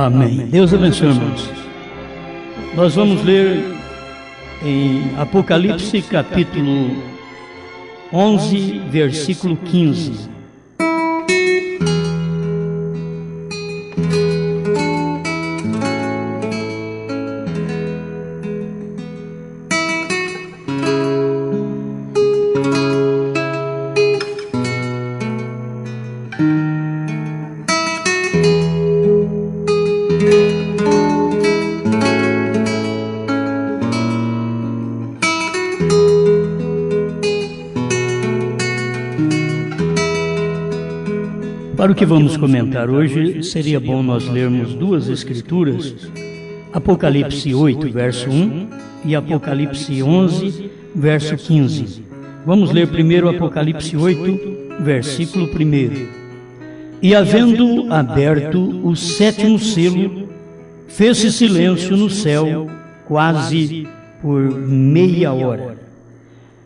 Amém. Deus abençoe, irmãos. Nós vamos ler em Apocalipse capítulo 11, versículo 15. Para o que vamos comentar hoje, seria bom nós lermos duas escrituras, Apocalipse 8, verso 1 e Apocalipse 11, verso 15. Vamos ler primeiro Apocalipse 8, versículo 1. E havendo aberto o sétimo selo, fez-se silêncio no céu quase por meia hora.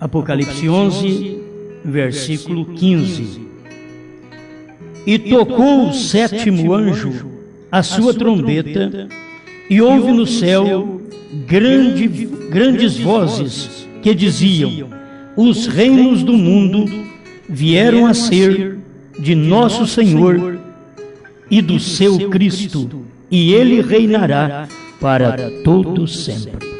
Apocalipse 11, versículo 15. E tocou o sétimo anjo a sua trombeta, e houve no céu grandes vozes que diziam: os reinos do mundo vieram a ser de nosso Senhor e do seu Cristo, e ele reinará para todo sempre.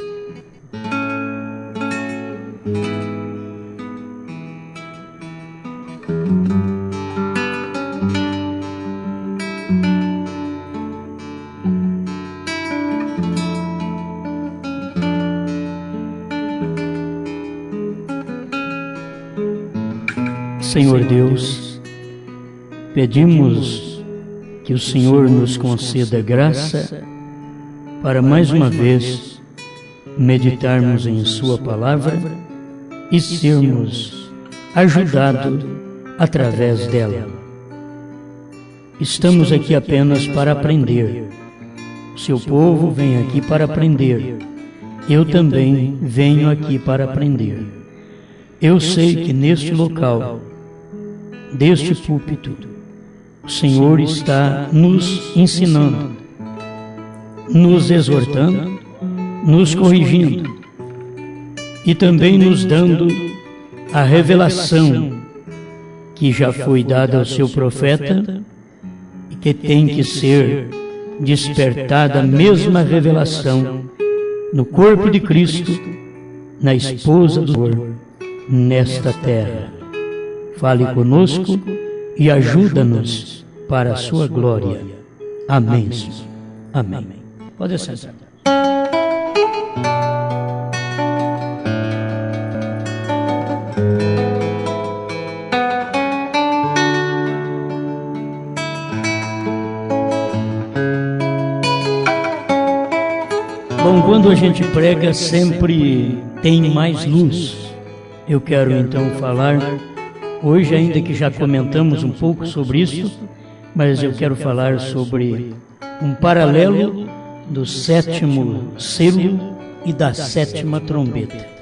Senhor Deus, pedimos que o Senhor nos conceda graça para mais uma vez meditarmos em Sua palavra e sermos ajudados através dela. Estamos aqui apenas para aprender. O seu povo vem aqui para aprender. Eu também venho aqui para aprender. Eu sei que neste local, deste púlpito, o Senhor está nos ensinando, nos exortando, nos corrigindo e também nos dando a revelação que já foi dada ao seu profeta e que tem que ser despertada a mesma revelação no corpo de Cristo, na esposa do Senhor, nesta terra. Fale conosco e ajuda-nos para a sua glória. Amém. Amém. Pode sentar. Bom, quando a gente prega sempre tem mais luz. Eu quero então falar hoje, ainda que já comentamos um pouco sobre isso, mas eu quero falar sobre um paralelo do sétimo selo e da sétima trombeta.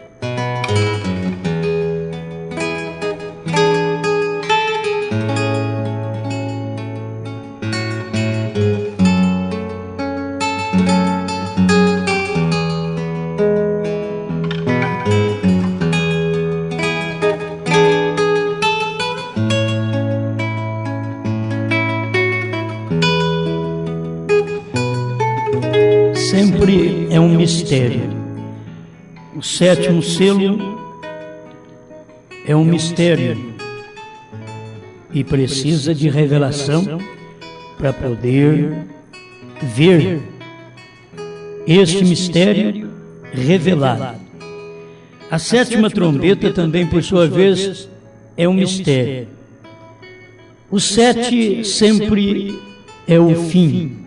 Sempre é um mistério. O sétimo selo é um mistério e precisa de revelação para poder ver este mistério revelado. A sétima trombeta também, por sua vez, é um mistério. O 7 sempre é o fim,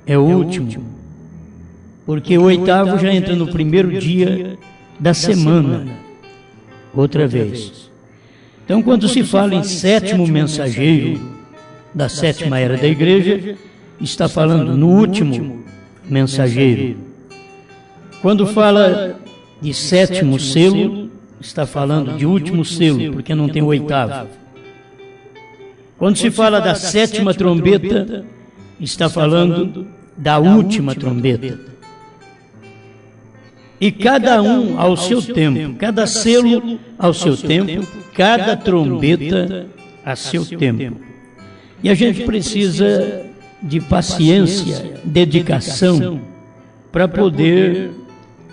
é o último. Porque o 8º já entra no primeiro dia da semana, outra vez. Então, quando se fala em sétimo mensageiro da sétima era da igreja, está falando no último mensageiro. Quando fala de sétimo selo, está falando de último selo, porque não tem o 8º. Quando se fala da sétima trombeta, está falando da última trombeta. E cada um ao seu tempo, cada selo ao seu tempo, cada trombeta a seu tempo. E a gente precisa de paciência, dedicação, para poder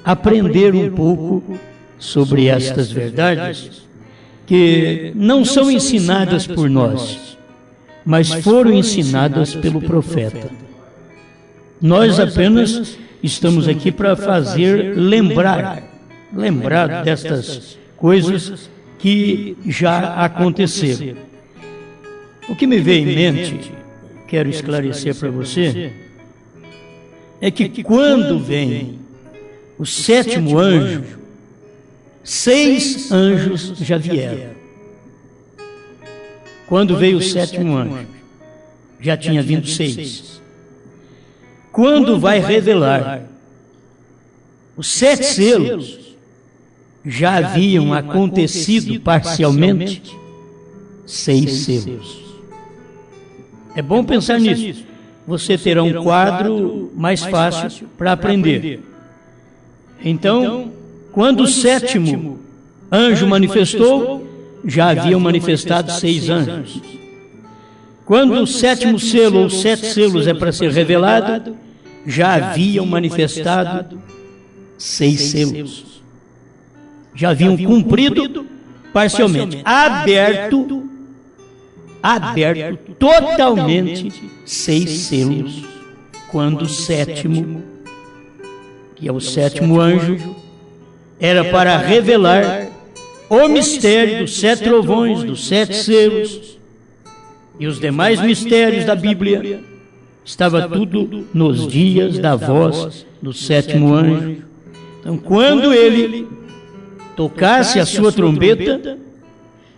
aprender um pouco sobre estas verdades, que não são ensinadas por nós, mas foram ensinadas pelo profeta. Nós apenas estamos aqui para fazer lembrar destas coisas que já aconteceram. O que me veio em mente, quero esclarecer para você, é que quando vem o sétimo anjo, 6 anjos já vieram. Quando veio o sétimo anjo, já tinha vindo 6. Quando vai revelar os 7 selos, já haviam acontecido parcialmente 6 selos. É bom pensar nisso. Você terá um quadro mais fácil para aprender. Então, quando o sétimo anjo manifestou, já haviam manifestado 6 anjos. Quando o sétimo selo ou 7 selos é para ser revelado, já haviam manifestado 6 selos. Já haviam cumprido parcialmente, aberto totalmente 6 selos, quando o sétimo, que é o sétimo anjo, era para revelar o mistério dos 7 trovões, dos 7 selos e os demais mistérios da Bíblia. Estava tudo nos dias da voz do sétimo anjo. Então, quando ele tocasse a sua trombeta,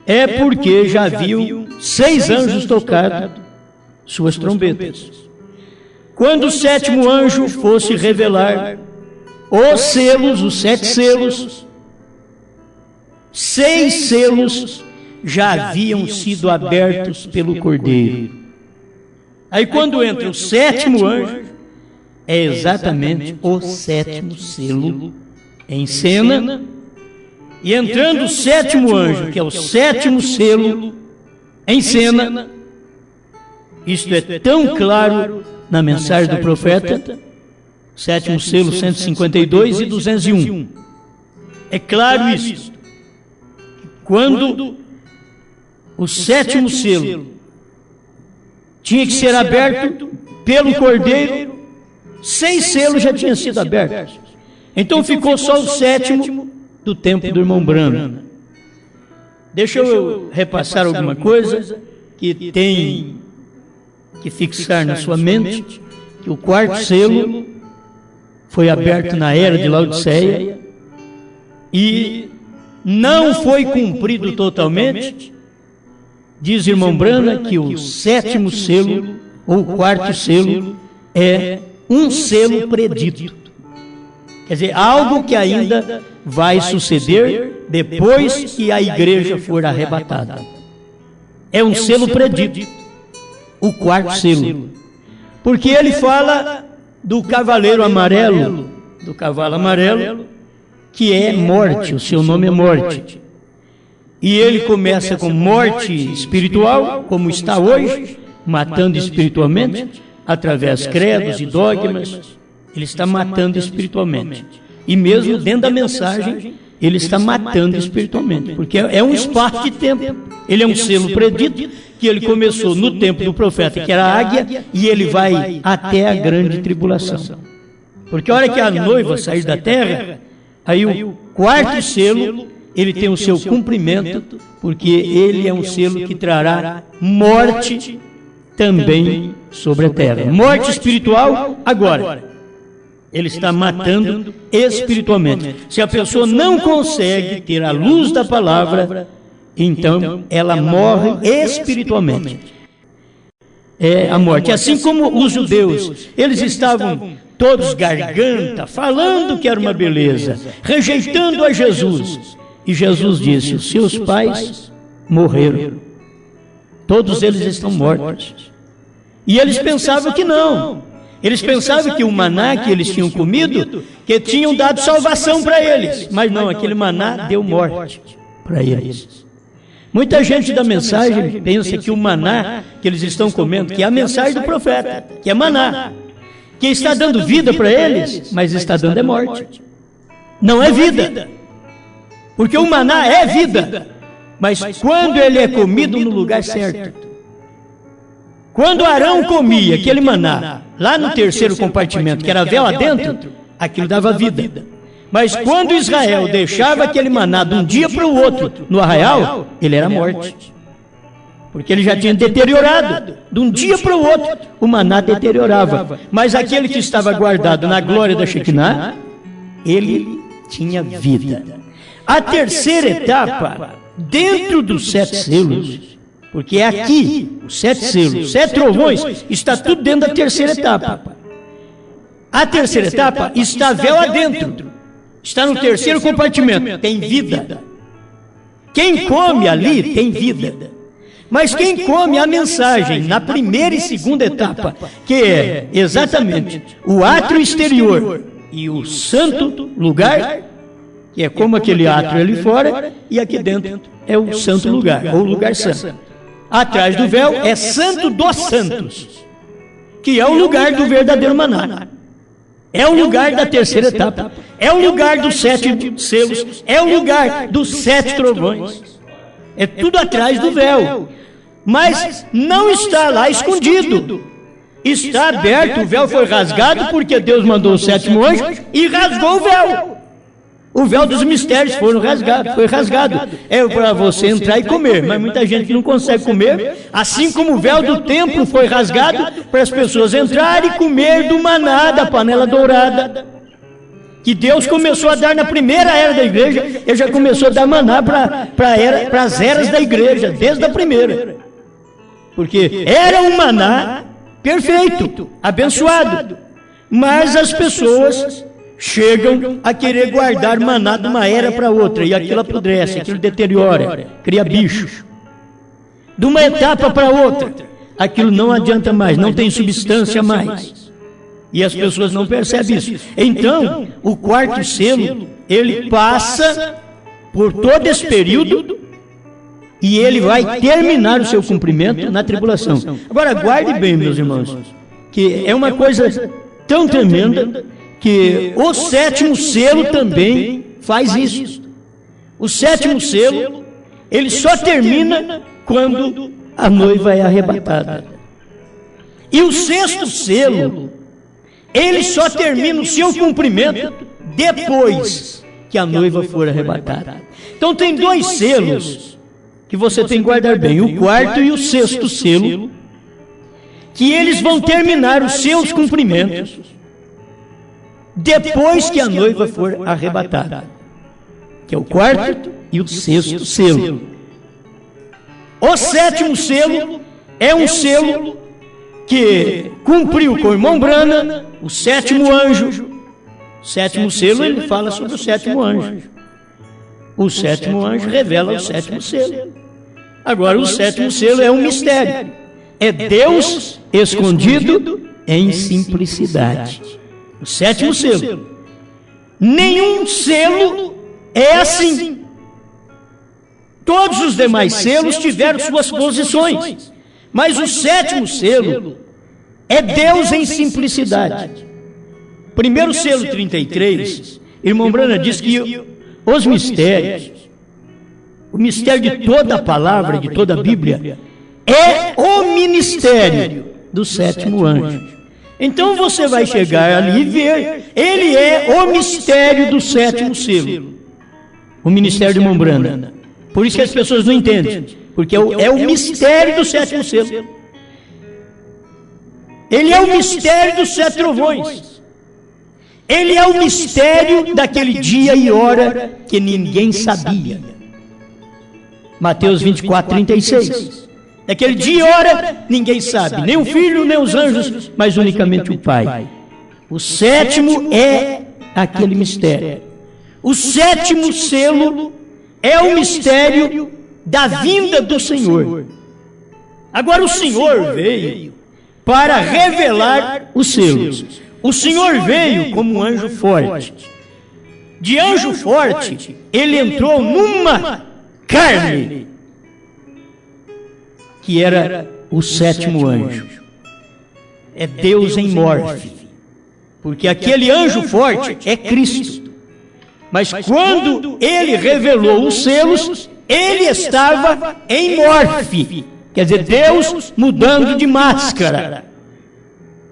é porque já haviam 6 anjos tocado suas trombetas. Quando o sétimo anjo fosse revelar os selos, os 7 selos, 6 selos já haviam sido abertos pelo Cordeiro. Aí quando entra o sétimo anjo, é exatamente o 7º selo em cena. E entrando o sétimo anjo, que é o 7º selo em cena, isto é tão claro na mensagem do profeta, 7º selo 152 e 201. É claro isso. Quando o 7º selo tinha que ser aberto pelo Cordeiro, 6 selos já tinham sido abertos. Então ficou só o 7º do tempo do irmão Branham. Deixa eu repassar alguma coisa que tem que fixar na sua mente, que o 4º selo foi aberto na era de Laodiceia e não foi cumprido totalmente. Diz irmão Branham que o 7º selo, ou o 4º selo, é um selo predito. Quer dizer, algo que ainda vai suceder depois que a igreja for arrebatada. É um selo predito, o 4º selo. Porque ele fala do cavaleiro amarelo, do cavalo amarelo, que é morte, o seu nome é morte. E ele começa com morte espiritual, como está hoje, matando espiritualmente, através de credos e dogmas. Ele está matando espiritualmente. E mesmo dentro da mensagem, ele está matando espiritualmente. Porque é um espaço de tempo. Ele é um selo predito, que ele começou no tempo do profeta, que era a águia, e ele vai até a grande tribulação. Porque a hora que a noiva sair da terra, aí o 4º selo, ele tem o seu cumprimento, porque ele é um selo que trará morte também sobre a terra. Morte espiritual agora. Ele está matando espiritualmente. Se a pessoa não consegue ter a luz da palavra, então ela morre espiritualmente. É a morte. Assim como os judeus, eles estavam todos garganta, falando que era uma beleza, rejeitando a Jesus. E Jesus disse: os seus pais morreram. Todos eles estão mortos. E eles pensavam que não. Eles pensavam que o maná que eles tinham comido, que tinham dado salvação para eles. Mas não, aquele maná deu morte para eles. Muita gente da mensagem pensa que o maná que eles estão comendo, que é a mensagem do profeta, que é maná, que está dando vida para eles, mas está dando morte. Não é vida. Porque o maná é vida. Mas quando ele é comido no lugar certo. Quando Arão comia aquele maná, lá no terceiro compartimento, que era véu adentro, aquilo dava vida. Mas quando Israel deixava aquele maná de um dia para o outro no arraial, ele era morte. Porque ele já tinha deteriorado. De um dia para o outro, o maná deteriorava. Mas aquele que estava guardado na glória da Shekinah, ele tinha vida. A terceira etapa, dentro dos 7 selos, porque é aqui, os 7 selos, 7 trovões, está tudo dentro da terceira etapa. A terceira etapa está véu adentro, está no terceiro compartimento, tem vida. Quem come ali tem vida. Mas quem come a mensagem na primeira e segunda etapa, que é exatamente o átrio exterior e o santo lugar, que é como aquele átrio ali fora, e aqui dentro é o santo lugar, ou lugar santo. Atrás do véu é Santo dos Santos, que é o lugar do verdadeiro maná. É o lugar da terceira etapa. É o lugar dos 7 selos. É o lugar dos 7 trovões. É tudo atrás do véu. Mas não está lá escondido. Está aberto, o véu foi rasgado porque Deus mandou o 7º anjo e rasgou o véu. O véu dos mistérios foi rasgado. É para você entrar e comer, mas muita gente não consegue comer. Assim como o véu do templo foi rasgado para as pessoas entrarem e comer do maná, da panela dourada, que Deus começou a dar na primeira era da igreja. Ele já começou a dar maná para as eras da igreja, desde a primeira. Porque era um maná perfeito, abençoado. Mas as pessoas chegam a querer guardar maná de uma era para outra, e aquilo apodrece, aquilo deteriora, cria bicho. De uma etapa para outra, aquilo não adianta mais, não tem substância mais. E as pessoas não percebem isso. Então, o 4º selo, ele passa por todo esse período e ele vai terminar o seu cumprimento na tribulação. Agora, guarde bem, meus irmãos, que é uma coisa tão tremenda, que o 7º selo também faz isso. O 7º selo, ele só termina quando a noiva é arrebatada. E o 6º selo, ele só termina o seu cumprimento depois que a noiva for arrebatada. Então tem 2 selos que você tem que guardar bem, o 4º e o 6º selo, que eles vão terminar os seus cumprimentos depois que a noiva for arrebatada, que é o 4º e o 6º selo. O 7º selo é um selo que cumpriu com o irmão Brana, o 7º anjo. O 7º selo, ele fala sobre o 7º anjo. O 7º anjo revela o 7º selo. Agora, o 7º selo é um mistério. É Deus escondido em simplicidade. O 7º selo. Nenhum selo é assim. Todos os demais selos tiveram suas posições, mas o 7º selo é Deus em simplicidade. Primeiro selo 33, irmão Brana diz que os mistérios, o mistério de toda a palavra, de toda a Bíblia, é o ministério do 7º anjo. Então você vai chegar ali e ver, ele é o mistério do 7º selo, o ministério de irmão Brana. Por isso que as pessoas não entendem, porque é o mistério do 7º selo. Ele é o mistério dos 7 trovões. Ele é o mistério daquele dia e hora que ninguém sabia. Mateus 24, 36. Daquele dia e hora ninguém sabe, nem o Filho, nem os anjos, mas unicamente o Pai. O 7º é aquele mistério. O 7º selo é o mistério da vinda do Senhor. Agora o Senhor veio para revelar os selos. O Senhor veio como um anjo forte. De anjo forte, ele entrou numa carne, que era o sétimo anjo. É Deus em morfe, porque aquele anjo forte é Cristo. Mas quando ele revelou os selos, ele estava em morfe, quer dizer, Deus mudando de máscara,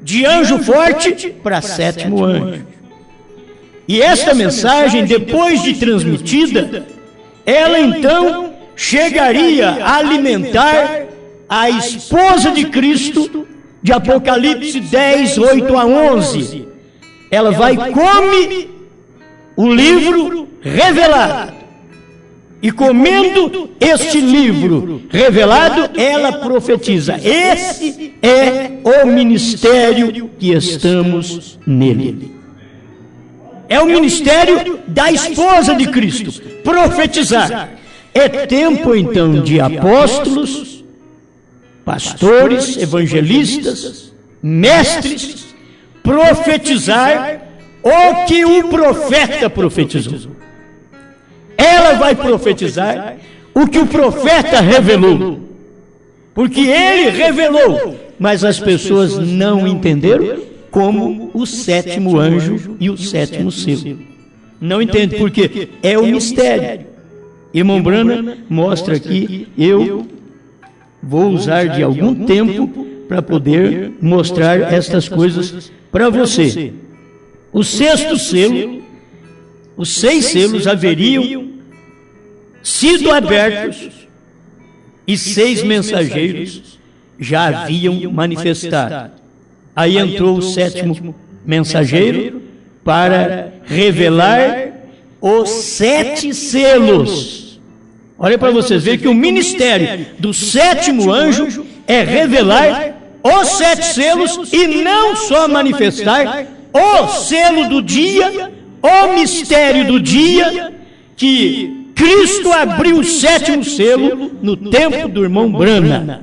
de anjo forte para sétimo anjo. E esta mensagem, depois de transmitida, ela então chegaria a alimentar a esposa de Cristo, de Apocalipse 10, 8 a 11. Ela vai come o livro revelado. E comendo este livro revelado, ela profetiza. Esse é o ministério que estamos nele. É o ministério da esposa de Cristo, profetizar. É tempo então de apóstolos, pastores, evangelistas, mestres, profetizar o que o profeta profetizou. Ela vai profetizar o que o profeta revelou, porque ele revelou, mas as pessoas não entenderam, como o sétimo anjo e o sétimo selo. Não entende, porque é o mistério. Irmão Branham mostra aqui, eu vou usar de algum tempo para poder mostrar estas coisas para você. O sexto selo, os 6 selos haveriam sido abertos e 6 mensageiros já haviam manifestado. Aí entrou o sétimo mensageiro para revelar os 7 selos. Olha para vocês verem que o ministério do sétimo anjo é revelar os 7 selos e não só manifestar o selo do dia, o mistério do dia, que Cristo abriu o 7º selo no tempo do irmão Branham.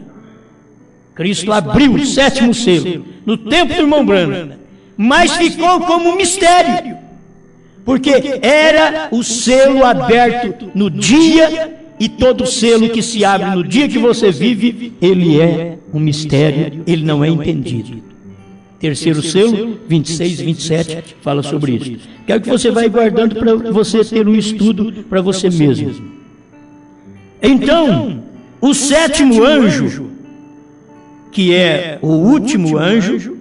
Cristo abriu o 7º selo no tempo do irmão Branham, mas ficou como um mistério, porque era o selo aberto no dia, e todo selo que se abre no dia que você vive, ele é um mistério, ele não é entendido. Terceiro selo, 26, 27, fala sobre isso. Quero que você vá guardando para você ter um estudo para você mesmo. Então, o 7º anjo, que é o último anjo,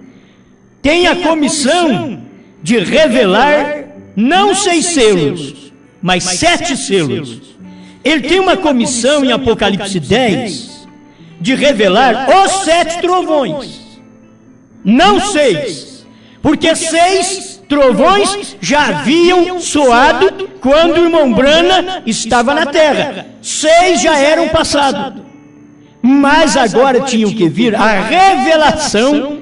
tem a comissão de revelar não 6 selos, mas 7 selos. Ele tem uma comissão em Apocalipse 10 de revelar os 7 trovões. Não 6, porque 6 trovões já haviam soado quando o irmão Branham estava na terra. 6 já eram passados. Mas agora tinham que vir a revelação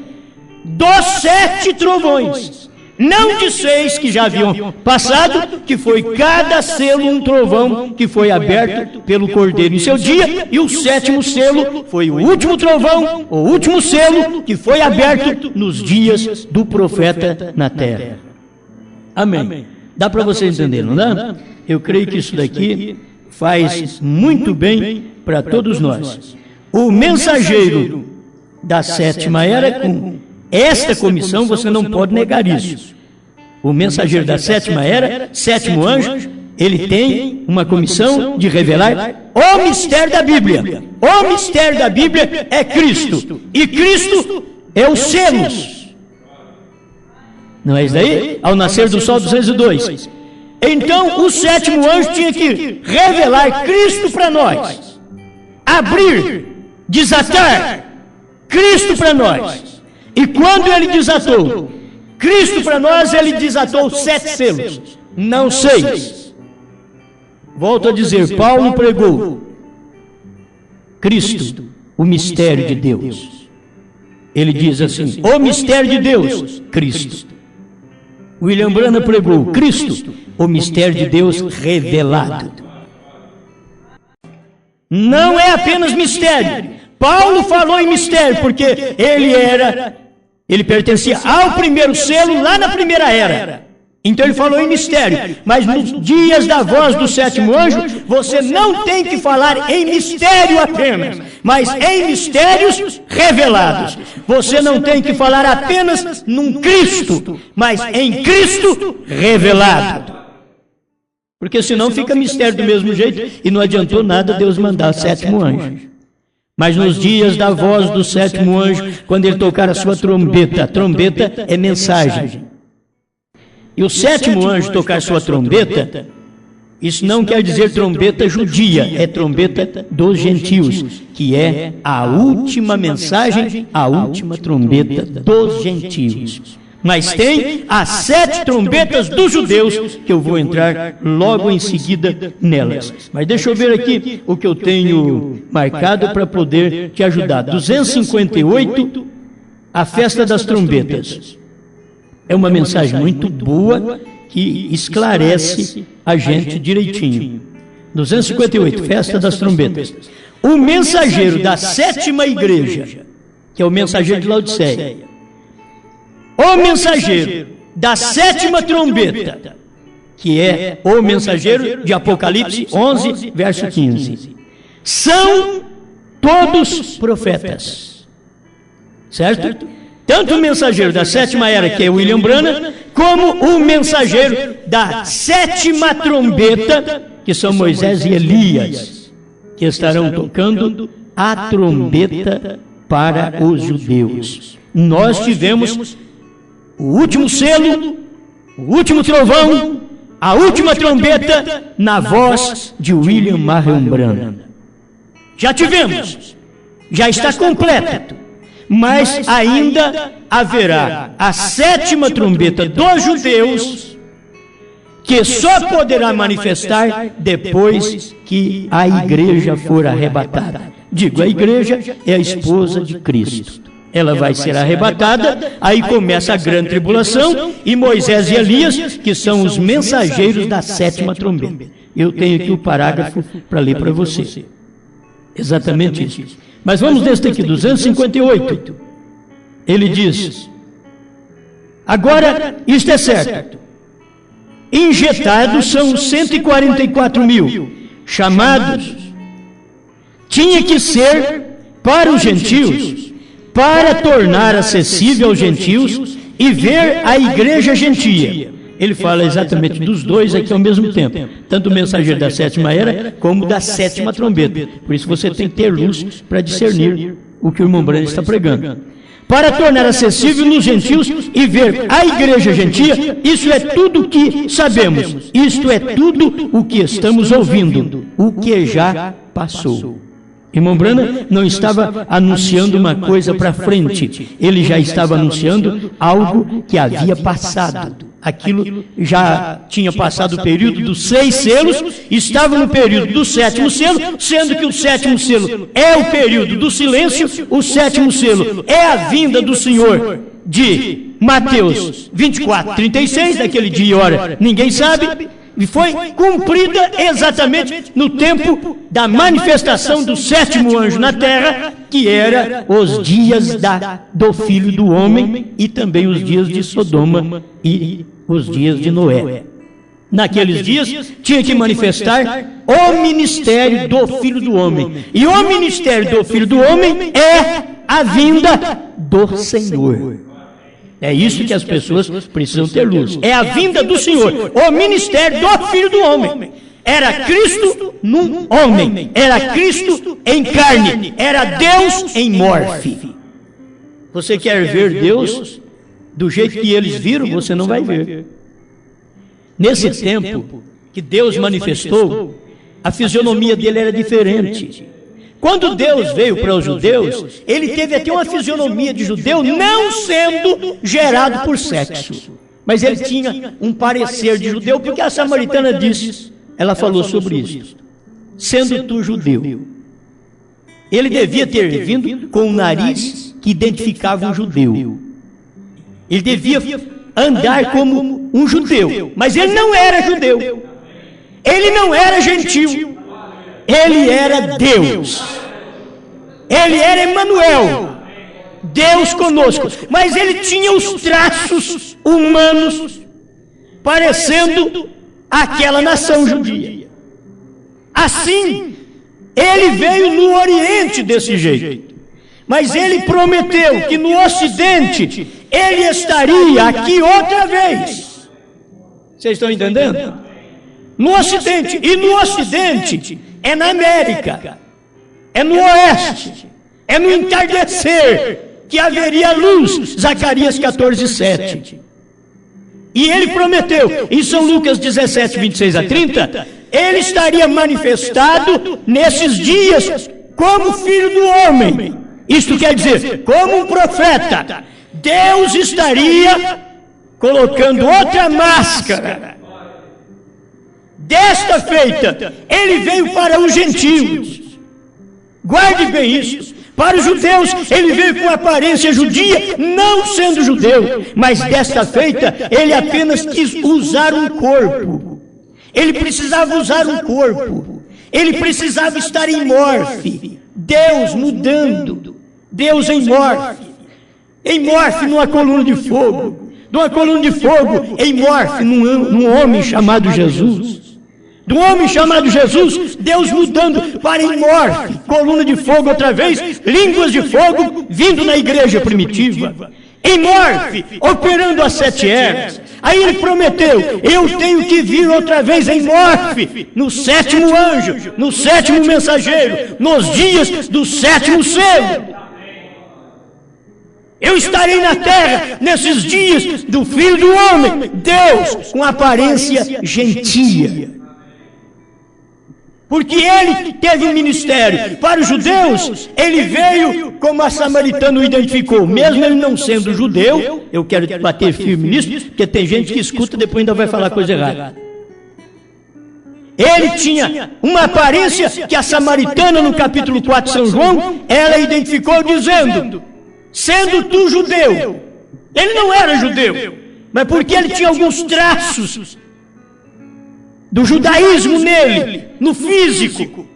dos 7 trovões. Não de 6 que já haviam passado, que foi cada selo um trovão que foi aberto pelo Cordeiro em seu dia, e o 7º selo foi o último trovão, o último selo que foi aberto nos dias do profeta na terra. Amém. Dá para você entender, não dá? Eu creio que isso daqui faz muito bem para todos nós. O mensageiro da 7ª era, com esta comissão, você não pode negar isso. O mensageiro da 7ª era, 7º anjo, ele tem uma comissão de revelar o mistério da Bíblia. O mistério da Bíblia é Cristo. E Cristo é os selos. Não é isso daí? Ao nascer do sol 202. Então, o 7º anjo tinha que revelar Cristo para nós. Abrir, desatar Cristo para nós. E quando ele desatou Cristo para nós, ele desatou 7 selos, não 6. Volto a dizer, Paulo pregou Cristo, o mistério de Deus. Ele diz assim, o mistério de Deus, Cristo. William Branham pregou Cristo, o mistério de Deus revelado. Não é apenas mistério, Paulo falou em mistério, porque ele pertencia ao primeiro selo lá na primeira era. Então ele falou em mistério, mas nos dias da voz do sétimo anjo, você não tem que falar em mistério apenas, mas em mistérios revelados. Você não tem que falar apenas num Cristo, mas em Cristo revelado. Porque senão fica mistério do mesmo jeito e não adiantou nada Deus mandar o sétimo anjo. Mas nos dias da voz do sétimo anjo, quando ele tocar a sua trombeta, a trombeta é mensagem. E o sétimo anjo tocar sua trombeta, isso não quer dizer trombeta judia, é trombeta dos gentios, que é a última mensagem, a última trombeta dos gentios. Mas tem as 7 trombetas dos judeus, que eu vou entrar logo em seguida nelas. Mas deixa eu ver aqui o que eu tenho marcado para poder te ajudar. 258, a festa das trombetas. É uma mensagem muito boa que esclarece a gente direitinho. 258, festa das trombetas. O mensageiro da 7ª igreja, que é o mensageiro de Laodiceia, o mensageiro da 7ª trombeta, que é o mensageiro de Apocalipse 11, verso 15, são todos profetas, certo? Tanto o mensageiro da 7ª era, que é William Branham, como o mensageiro da 7ª trombeta, que são Moisés e Elias, que estarão tocando a trombeta para os judeus. Nós tivemos o último selo, o último trovão, a última trombeta na voz de William Marion Branham. Já tivemos, já está completo. Mas ainda haverá a 7ª trombeta dos judeus, que só poderá manifestar depois que a igreja for arrebatada. Digo, a igreja é a esposa de Cristo. Ela vai ser arrebatada, aí começa a grande tribulação, e Moisés e Elias, que são os mensageiros da 7ª trombeta. Eu tenho aqui o parágrafo para ler para você. Exatamente isso. Mas vamos nesse aqui, 258. Ele diz: agora, isto é certo. Injetados são 144 mil. Chamados. Tinha que ser para os gentios, para tornar acessível aos gentios e ver a igreja gentia. Ele fala exatamente dos dois aqui ao mesmo tempo, tanto o mensageiro da 7ª era, como da 7ª trombeta. Por isso você tem que ter luz para discernir o que o irmão Branham está pregando. Para tornar acessível nos gentios e ver a igreja gentia, isso é tudo o que sabemos, isto é tudo o que estamos ouvindo, o que já passou. Irmão Branham não estava anunciando uma coisa para frente, ele já estava anunciando algo que havia passado. Aquilo já tinha passado o período dos 6 selos, estava no período do 7º selo, sendo que o 7º selo é o período do silêncio, o 7º selo é a vinda do Senhor de Mateus 24, 36, daquele dia e hora, ninguém sabe, e foi cumprida exatamente no tempo da manifestação do 7º anjo na terra, que era os dias do Filho do Homem e também os dias de Sodoma e os dias de Noé. Naqueles dias tinha que manifestar o ministério do Filho do Homem. E o ministério do Filho do Homem é a vinda do Senhor. É isso que as pessoas precisam ter luz. É a vinda do Senhor, o ministério do Filho do Homem. Era Cristo num homem, era Cristo em carne, era Deus em morfe. Você quer ver Deus do jeito que eles viram, você não vai ver. Nesse tempo que Deus manifestou, a fisionomia dele era diferente. Quando Deus veio para os judeus, ele teve até uma fisionomia de judeu, não sendo gerado por sexo. Mas ele tinha um parecer de judeu, porque a samaritana disse, ela falou sobre isso. Sendo tu judeu. Ele devia ter vindo com um nariz que identificava um judeu. Ele devia andar como um judeu, mas ele não era judeu. Ele não era gentil. Ele era Deus. Ele era Emanuel, Deus conosco, mas ele tinha os traços humanos parecendo aquela nação judia. Assim, ele veio no Oriente desse jeito, mas ele prometeu que no Ocidente ele estaria aqui outra vez. Vocês estão entendendo? No Ocidente, e no Ocidente é na América, é no Oeste, é no entardecer que haveria luz, Zacarias 14:7. E ele prometeu, em São Lucas 17, 26 a 30, ele estaria manifestado nesses dias como filho do homem. Isto quer dizer, como um profeta. Deus estaria colocando outra máscara. Desta feita, ele veio para os gentios. Guarde bem isso. Para os judeus, ele veio com aparência judia, não sendo judeu. Mas desta feita, ele apenas quis usar um corpo. Ele precisava usar um corpo. Ele precisava estar em morfe. Deus mudando. Deus em morfe. Em morfe numa coluna de fogo. De uma coluna de fogo em morfe num homem chamado Jesus. Do homem chamado Jesus, Deus mudando para em morfe, coluna de fogo outra vez, línguas de fogo vindo na igreja primitiva. Em morfe, operando as 7 eras. Aí ele prometeu, eu tenho que vir outra vez em morfe, no 7º anjo, no 7º mensageiro, nos dias do 7º selo. Eu estarei na terra nesses dias do Filho do Homem, Deus com aparência gentia. Porque ele teve um ministério. Para os judeus, ele veio como a samaritana o identificou. Mesmo ele não sendo judeu, eu quero bater firme nisso, porque tem gente que escuta e depois ainda vai falar coisa errada. Ele tinha uma aparência que a samaritana, no capítulo 4 de São João, ela identificou dizendo, sendo tu judeu. Ele não era judeu, mas porque ele tinha alguns traços do judaísmo nele, no físico.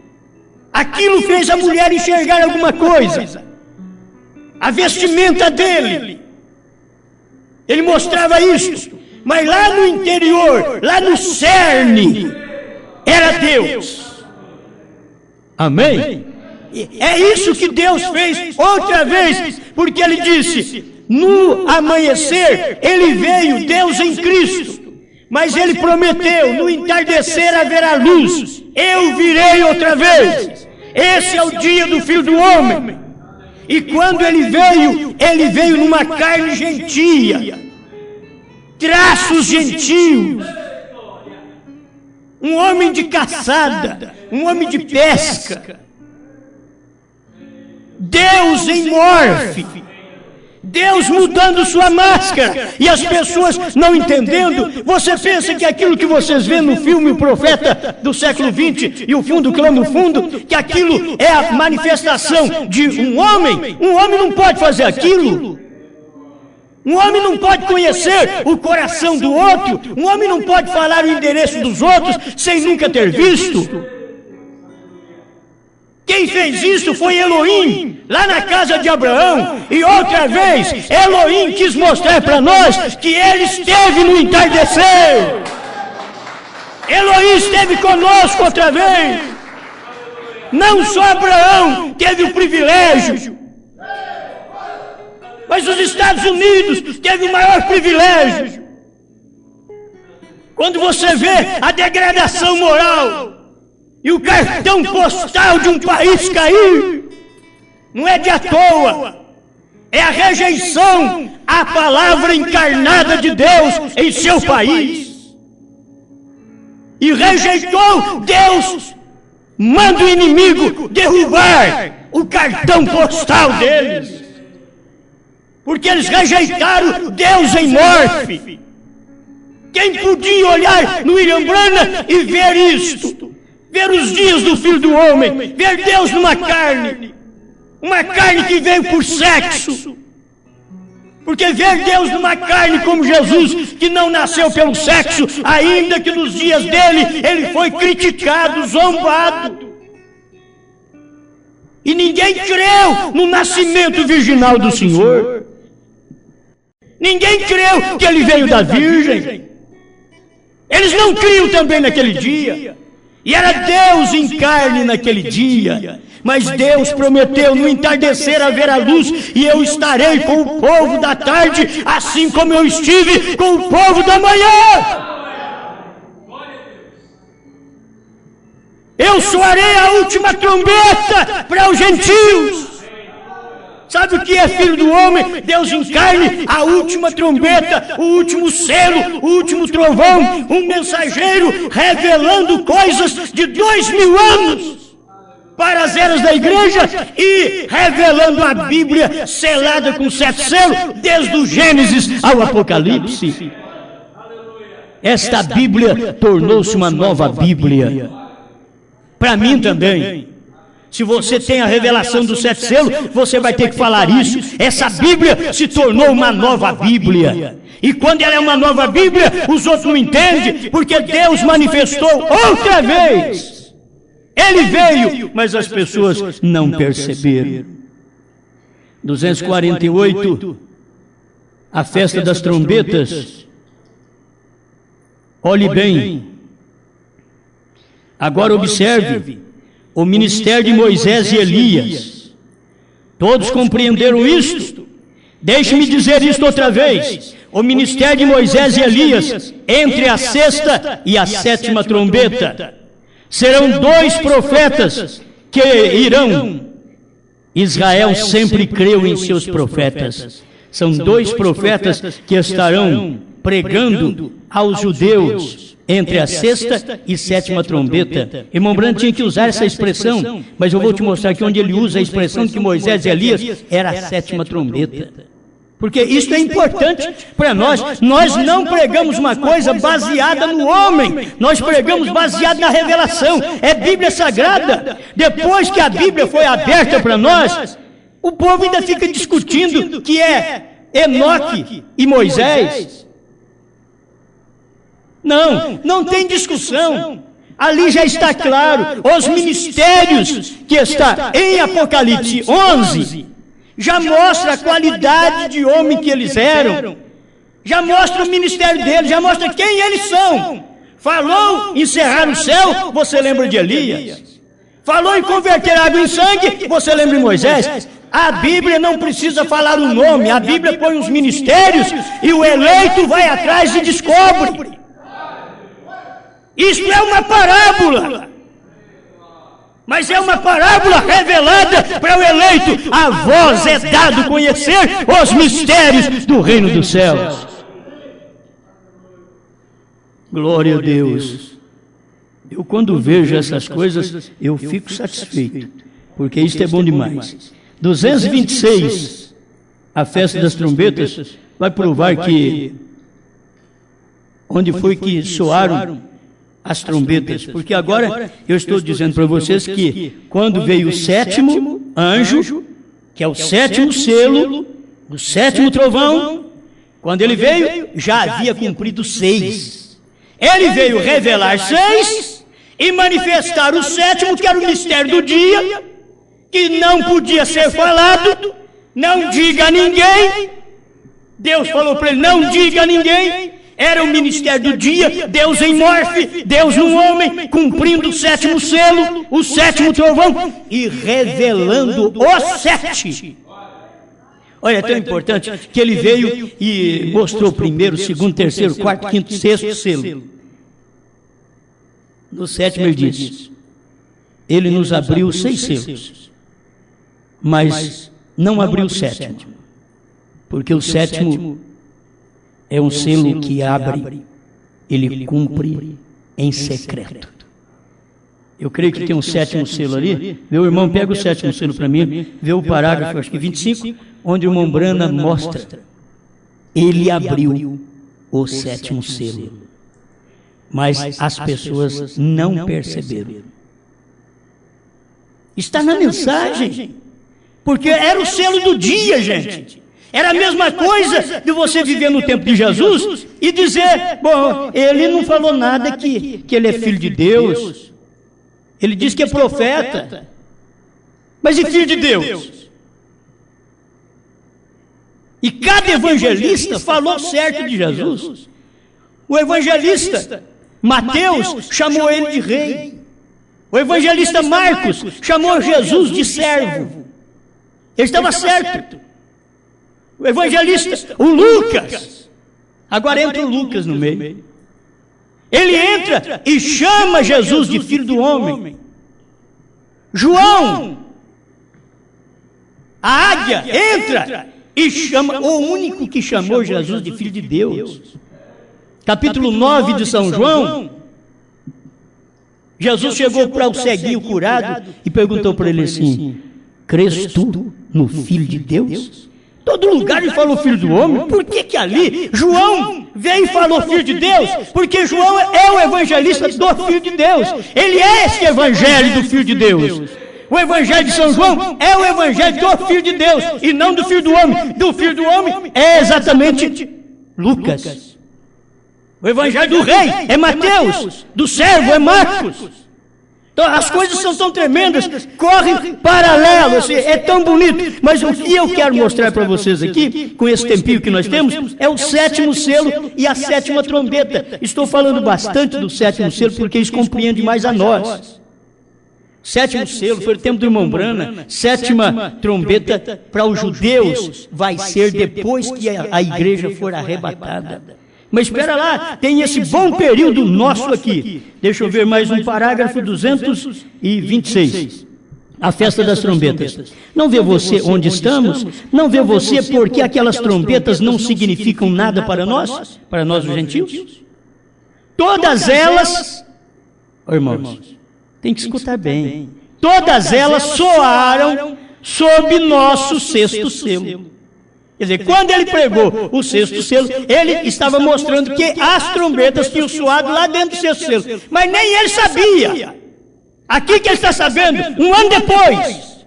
Aquilo fez a mulher enxergar alguma coisa. A vestimenta dele. Ele mostrava isso. Mas lá no interior, lá no cerne, era Deus. Amém? É isso que Deus fez outra vez, porque ele disse, no amanhecer, ele veio, Deus em Cristo. Mas ele prometeu, no entardecer haverá luz, eu virei outra vez. Esse é o dia do Filho do Homem. E quando ele veio numa carne gentia, traços gentios, um homem de caçada, um homem de pesca, Deus em morfe, Deus mudando sua máscara, e as pessoas não entendendo. Você pensa que aquilo que vocês vêem no filme O Profeta do século 20 e o fundo clama o fundo, que aquilo é a manifestação de um homem? Um homem não pode fazer aquilo. Um homem não pode conhecer o coração do outro. Um homem não pode falar o endereço dos outros sem nunca ter visto. Quem fez isso foi Elohim, lá na casa de Abraão. E outra vez, Elohim quis mostrar para nós que ele esteve no entardecer. Elohim esteve conosco outra vez. Não só Abraão teve o privilégio, mas os Estados Unidos teve o maior privilégio. Quando você vê a degradação moral e o cartão postal de um país cair, não é de à toa, é a rejeição à palavra encarnada de Deus em seu país. E rejeitou, Deus manda o inimigo derrubar o cartão postal deles, porque eles rejeitaram Deus em morfe. Quem podia olhar no William Branham e ver isto? Ver os dias do Filho do Homem, ver Deus numa carne, uma carne que veio por sexo, porque ver Deus numa carne como Jesus, que não nasceu pelo sexo, ainda que nos dias dele, ele foi criticado, zombado. E ninguém creu no nascimento virginal do Senhor. Ninguém creu que ele veio da Virgem. Eles não criam também naquele dia. E era Deus em carne naquele dia. Mas Deus prometeu: no entardecer haverá luz, e eu estarei com o povo da tarde, assim como eu estive com o povo da manhã. Eu soarei a última trombeta para os gentios. Sabe o que é filho do homem? Deus em carne, a última trombeta, o último selo, o último trovão, um mensageiro revelando coisas de 2000 anos para as eras da igreja e revelando a Bíblia selada com 7 selos, desde o Gênesis ao Apocalipse. Esta Bíblia tornou-se uma nova Bíblia. Para mim também. Se você tem a revelação dos 7 selos, você vai ter que falar isso. Essa Bíblia se tornou uma nova Bíblia. E quando ela é uma nova Bíblia, os outros não entendem, porque Deus manifestou outra vez. Ele veio, mas as pessoas não perceberam. 248, a festa das trombetas. Olhe bem. Agora observe o ministério de Moisés e Elias. Todos compreenderam isto? Deixe-me dizer isto outra vez. O ministério de Moisés e Elias, entre a 6ª e a 7ª trombeta, serão 2 profetas que irão. Israel sempre creu em seus profetas. São 2 profetas que estarão pregando aos judeus entre a 6ª e 7ª trombeta. Irmão Branco tinha que usar essa expressão, mas eu vou te mostrar que onde ele usa a expressão de Moisés e Elias era a 7ª trombeta. Porque isso é importante para nós. Nós não pregamos uma coisa baseada no homem, nós pregamos baseado na revelação. É Bíblia Sagrada. Depois que a Bíblia foi aberta para nós, o povo ainda fica discutindo que é Enoque e Moisés. Não tem discussão. Ali já está claro. Os ministérios que está em Apocalipse 11 já mostra a qualidade de homem que eles eram. Já mostra o ministério deles, já mostra quem eles são. Falou em cerrar o céu, você lembra de Elias. Falou em converter água em sangue, você lembra de Moisés. A Bíblia não precisa falar o nome, a Bíblia põe os ministérios e o eleito vai atrás e descobre. Isto é uma parábola, mas é uma parábola revelada para o eleito. A vós é dado conhecer os mistérios do reino dos céus. Glória a Deus. Eu quando vejo essas coisas, eu fico satisfeito, porque isto é bom demais. 226, a festa das trombetas, vai provar que onde foi que soaram as trombetas, porque agora eu estou dizendo para vocês que quando veio o 7º anjo, que é o 7º selo, o 7º trovão, quando ele veio, já havia cumprido 6. Ele veio revelar 6 e manifestar o 7º, que era o mistério do dia, que não podia ser falado. Não diga a ninguém. Deus falou para ele: não diga a ninguém. Era o ministério do dia, Deus em morfe, Deus no homem, cumprindo o 7º selo, o 7º trovão e revelando os 7. Olha, é tão importante que ele veio e mostrou o 1º, 2º, 3º, 4º, 5º, 6º selo. No 7º ele diz: ele nos abriu 6 selos, mas não abriu o 7º, porque o 7º é um selo que abre, ele cumpre em secreto. Eu creio que tem um 7º selo ali. Meu irmão, pega o 7º selo para mim, vê o parágrafo, acho que 25, onde o irmão Brana mostra. Ele abriu o 7º selo, mas as pessoas não perceberam. Está na mensagem, porque era o selo do dia, gente. Era a mesma coisa de você viver no tempo de Jesus e dizer: bom, ele não falou nada que ele é filho de Deus. Ele diz que é profeta. Mas e filho de Deus? E cada evangelista falou certo de Jesus. O evangelista Mateus chamou ele de rei. O evangelista Marcos chamou Jesus de servo. Ele estava certo. O evangelista, o Lucas, agora entra o Lucas no meio. Ele entra e chama Jesus de filho do homem. João, a águia, entra e chama, o único que chamou Jesus de filho de Deus. Capítulo 9 de São João, Jesus chegou para o ceguinho curado e perguntou para ele assim: crês tu no Filho de Deus? Todo lugar ele falou filho do homem. Por que ali João veio e falou filho de Deus? Porque João é o evangelista do Filho de Deus. Ele é esse evangelho do Filho de Deus. O evangelho de São João é o evangelho do Filho de Deus e não do Filho do homem. Do Filho do homem é exatamente Lucas. O evangelho do rei é Mateus. Do servo é Marcos. Então, as coisas são tão tremendas, correm paralelo, assim, é tão bonito. Mas o que eu quero mostrar para vocês aqui, com esse tempinho que nós temos, é o sétimo selo e a sétima trombeta. Estou falando bastante do sétimo selo porque isso compreende mais a nós. Sétimo selo foi o tempo do irmão Brana. Sétima trombeta para os judeus vai ser depois que a igreja for arrebatada. Mas espera lá, tem esse bom período nosso aqui. Deixa eu ver mais um parágrafo 226. A festa das trombetas. Não vê você onde estamos? Não vê você porque aquelas trombetas não significam nada para nós os gentios? Todas elas, irmãos, tem que escutar bem. Todas elas soaram sob nosso sexto selo. Quer dizer, quando ele pregou o sexto selo, ele estava mostrando que as trombetas tinham soado lá dentro do sexto selo. Mas nem ele sabia. Aqui que ele está sabendo, um ano depois.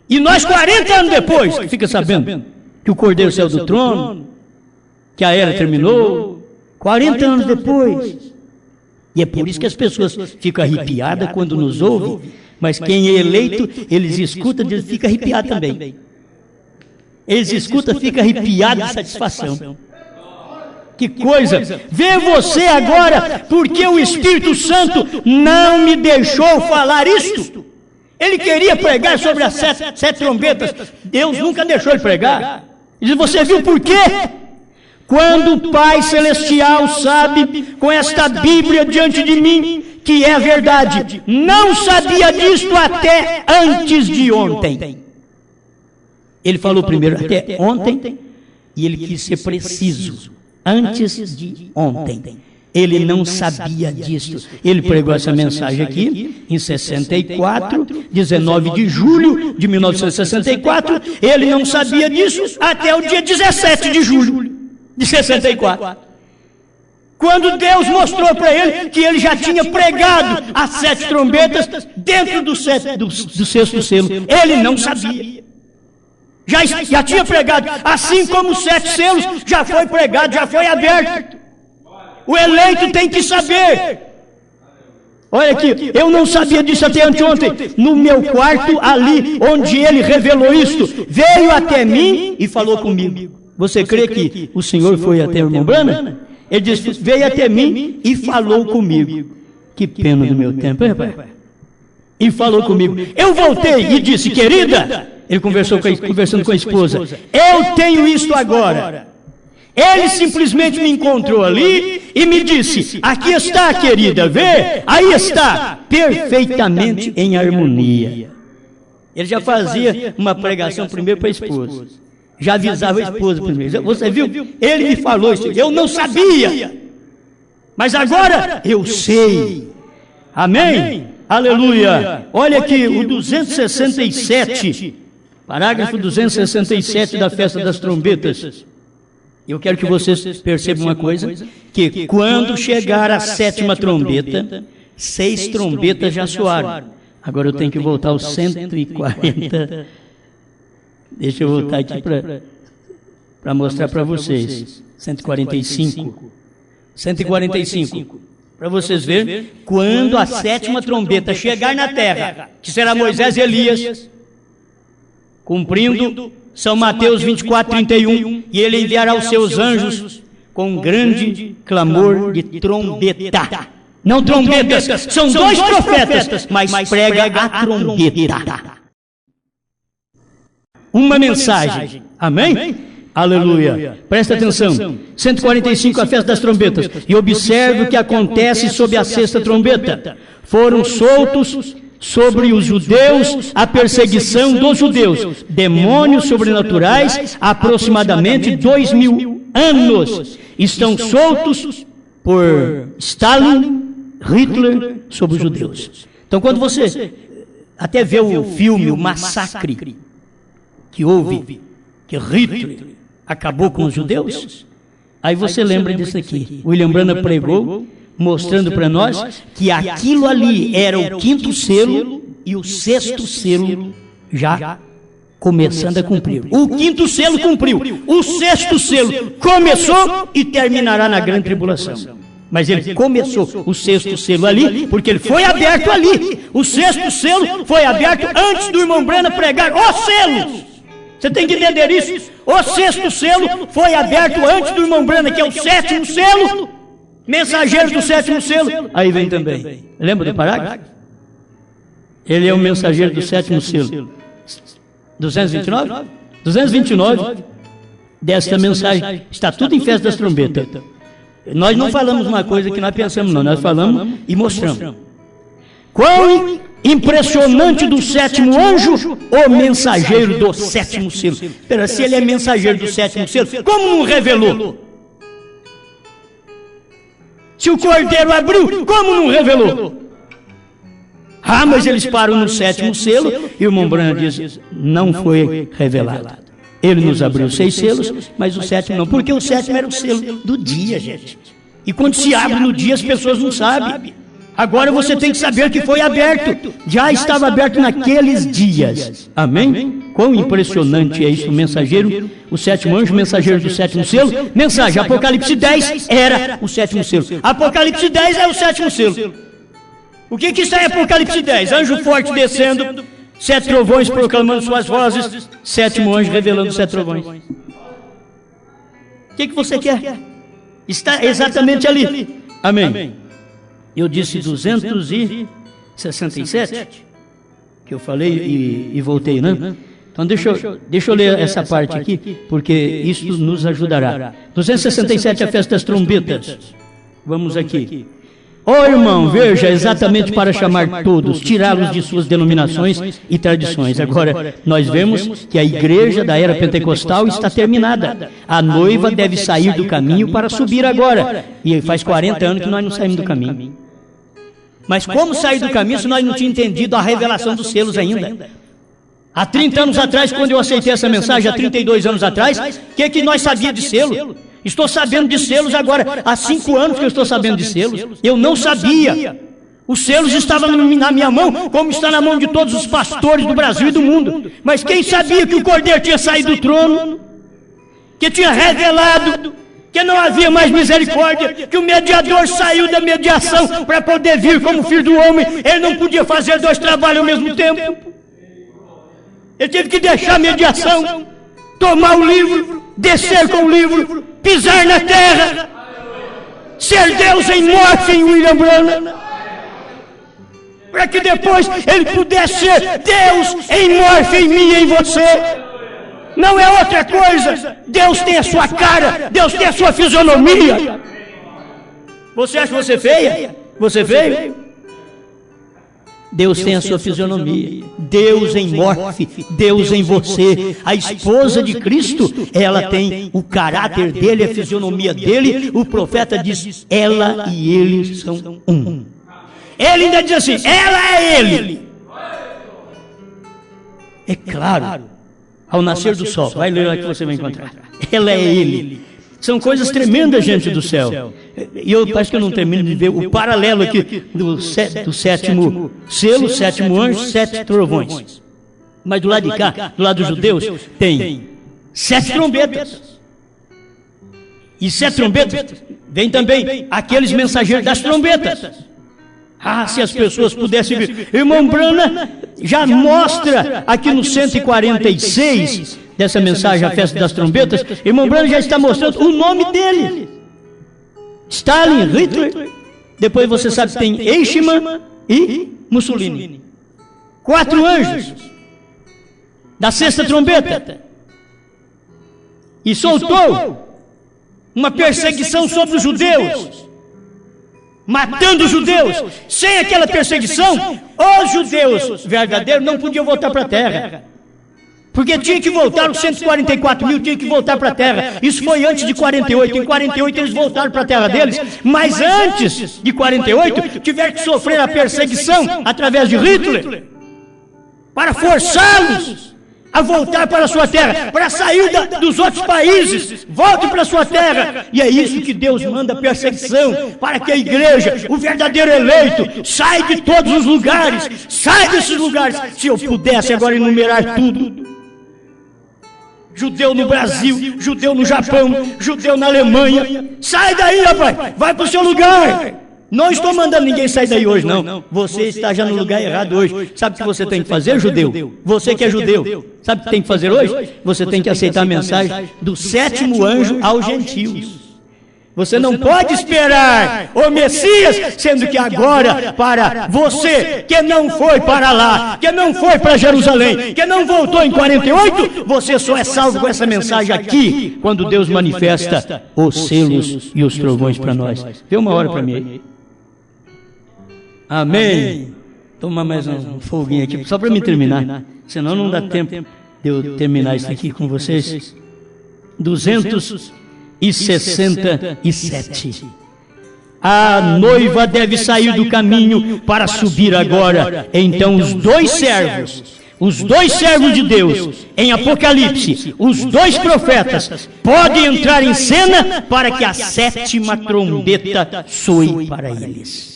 E nós 40 anos depois, que fica sabendo que o Cordeiro saiu do trono, que a era terminou, 40 anos depois. E é por isso que as pessoas ficam arrepiadas quando nos ouvem, mas quem é eleito, eles escutam e fica arrepiado também. Eles escutam, fica arrepiado de satisfação. Que coisa! Vê você agora, porque o Espírito Santo não me deixou falar isto. Ele queria pregar sobre as sete trombetas. Deus nunca deixou ele pregar. E você viu por quê? Quando o Pai Celestial sabe, com esta Bíblia diante de mim, que é a verdade, não sabia disto até antes de ontem. Ele falou primeiro até ontem, e ele quis ser preciso, antes de ontem. Ele não sabia disso. Ele pregou essa mensagem aqui em 64, 19 de julho de 1964. Ele não sabia disso até o dia 17 de julho de 64. Quando Deus mostrou para ele que ele já tinha pregado as 7 trombetas dentro do sexto selo. Ele não sabia. Já tinha pregado, assim como os 7 selos já foi pregado, já foi aberto. O eleito tem que saber. Olha aqui, eu não sabia disso até anteontem. No meu quarto, ali onde ele revelou isto, veio até mim e falou comigo. Você crê que o Senhor foi até o irmão Brana? Ele disse, veio até mim e falou comigo. Que pena do meu tempo, hein, pai? E falou comigo. Eu voltei e disse, querida, ele conversando com a esposa, eu tenho isto agora. Ele simplesmente me encontrou ali e me disse, aqui está, querida, vê? Aí está, perfeitamente em harmonia. Ele já fazia uma pregação primeiro para a esposa. Já avisava a esposa primeiro. Você viu? Ele me falou isso. Eu não sabia. Mas agora eu sei. Amém? Aleluia. Olha aqui o 267. Parágrafo 267 da festa das trombetas. Eu quero que vocês percebam uma coisa, que quando chegar a 7ª trombeta, 6 trombetas já soaram. Agora eu tenho que voltar aos 140. Deixa eu voltar aqui para mostrar para vocês. 145. para vocês verem, quando a sétima trombeta chegar na terra, que será Moisés e Elias, cumprindo São Mateus 24:31, e ele enviará os seus anjos com grande clamor de trombeta. Não trombetas, são dois profetas, mas prega a trombeta. Uma mensagem. Amém? Aleluia. Presta atenção. 145, a festa das trombetas. E observe o que acontece sob a sexta trombeta. Foram soltos sobre os judeus a perseguição dos judeus. Demônios sobrenaturais, aproximadamente 2000 anos. Estão soltos por Stalin, Hitler, sobre os judeus. Então, quando você até vê o filme, o massacre que houve, que Hitler acabou com os judeus, aí você lembra disso aqui. William Branham pregou, mostrando para nós que aquilo ali era o quinto selo e o sexto selo já começando a cumprir. O quinto selo cumpriu, o sexto selo começou e terminará na grande tribulação. Mas ele começou o sexto selo ali, porque ele foi aberto ali. O sexto selo foi aberto antes do irmão Branham pregar os selos. Você tem que entender isso. O sexto selo foi aberto antes do irmão Branham, que é o sétimo selo. Mensageiro do sétimo selo. Aí vem também. Lembra do parágrafo? Ele é o mensageiro do sétimo selo. 229? 229 desta mensagem. Está tudo em festa das trombetas. Nós não falamos uma coisa que nós pensamos, não. Nós falamos e mostramos. Quão impressionante do sétimo anjo, o mensageiro do sétimo selo. Espera, se ele é mensageiro do sétimo selo, como não revelou? Se o cordeiro abriu, como não revelou? Ah, mas eles param no sétimo selo, e o irmão Branham diz, não foi revelado. Ele nos abriu 6 selos, mas o sétimo não, porque o sétimo era o selo do dia, gente. E quando se abre no dia, as pessoas não sabem. Agora você tem que saber que foi aberto. Já estava aberto naqueles dias. Amém? Quão impressionante é isso, o mensageiro, o sétimo anjo, mensageiro do sétimo selo. Mensagem, Apocalipse 10 era o sétimo selo. Apocalipse 10 é o sétimo selo. O que está em Apocalipse 10? Anjo forte descendo, 7 trovões proclamando suas vozes, sétimo anjo revelando 7 trovões. O que você quer? Está exatamente ali. Amém. Eu disse 267, que eu falei e voltei, né? Então deixa eu ler essa parte aqui, porque isso nos ajudará. 267, a festa das trombetas. Vamos aqui. Ó irmão, veja, exatamente para chamar todos, tirá-los de suas denominações e tradições. Agora, nós vemos que a igreja da era pentecostal está terminada. A noiva deve sair do caminho para subir agora. E faz 40 anos que nós não saímos do caminho. Mas como sair do caminho se nós não tínhamos entendido a revelação dos selos ainda? Há 30 anos atrás, quando eu aceitei essa mensagem, há 32 anos atrás, o que nós sabíamos de selo? Estou sabendo de selos agora, há 5 anos que eu estou sabendo de selos. Eu não sabia. Os selos estavam na minha mão, como está na mão de todos os pastores do Brasil e do mundo. Mas quem sabia que o Cordeiro tinha saído do trono? Que tinha revelado que não havia mais misericórdia, que o mediador saiu da mediação para poder vir como filho do homem. Ele não podia fazer 2 trabalhos ao mesmo tempo. Ele teve que deixar a mediação, tomar o livro, descer com o livro, pisar na terra, ser Deus em morte em William Branham, para que depois ele pudesse ser Deus em morte em mim e em você. Não é outra coisa. Deus tem a sua cara, Deus tem a sua fisionomia. Você acha você feia? Você feio? Deus tem a sua fisionomia. Deus em morte, Deus em você. A esposa de Cristo, ela tem o caráter dele, a fisionomia dele. O profeta diz, ela e ele são um. Ele ainda diz assim, ela é ele. É claro. Ao nascer do sol, vai ler lá que você vai encontrar. Ela é ele. São coisas tremendas, gente do céu. E eu parece que eu não termino de ver o paralelo aqui do sétimo selo, sétimo anjo, 7 trovões. Mas do lado de cá, do lado dos judeus, tem 7 trombetas. E 7 trombetas, vem também aqueles mensageiros das trombetas. Ah, se as pessoas pudessem ver. Irmão Brana já mostra aqui no 146 dessa mensagem, a festa das trombetas. Irmão Brana já está mostrando o nome dele. Stalin, Hitler. Depois você sabe que tem Eichmann e Mussolini. 4 anjos da 6ª trombeta. E soltou uma perseguição sobre os judeus, matando os judeus. Sem aquela perseguição, os judeus verdadeiros não podiam voltar para a terra, porque tinha que voltar, os 144 mil tinham que voltar para a terra. Isso foi antes de 48. Em 48 eles voltaram para a terra deles, mas antes de 48 tiveram que sofrer a perseguição através de Hitler, para forçá-los a voltar para a sua terra, para sair dos outros países. Volte para a sua terra. E é isso que Deus manda, perseguição, para que a igreja, o verdadeiro eleito, saia de todos os lugares, saia desses lugares. Se eu pudesse agora enumerar tudo: judeu no Brasil, judeu no Japão, judeu na Alemanha. Sai daí, rapaz, vai para o seu lugar. Não estou mandando ninguém sair daí hoje, não. Você está já no lugar errado hoje. Sabe o que você tem que fazer, judeu? Você que é judeu, sabe o que tem que fazer hoje? Você tem que aceitar a mensagem do 7º anjo aos gentios. Você não pode esperar o Messias, sendo que agora, para você que não foi para lá, que não foi para Jerusalém, que não voltou em 48, você só é salvo com essa mensagem aqui, quando Deus manifesta os selos e os trovões para nós. Vê uma hora para mim aí. Amém. Toma mais um foguinho aqui, só para me terminar, senão não dá tempo de eu terminar isso aqui com vocês. 267. A noiva deve sair do caminho para subir agora. Então os dois servos de Deus, em Apocalipse, os 2 profetas, podem entrar em cena para que a 7ª trombeta soe para eles.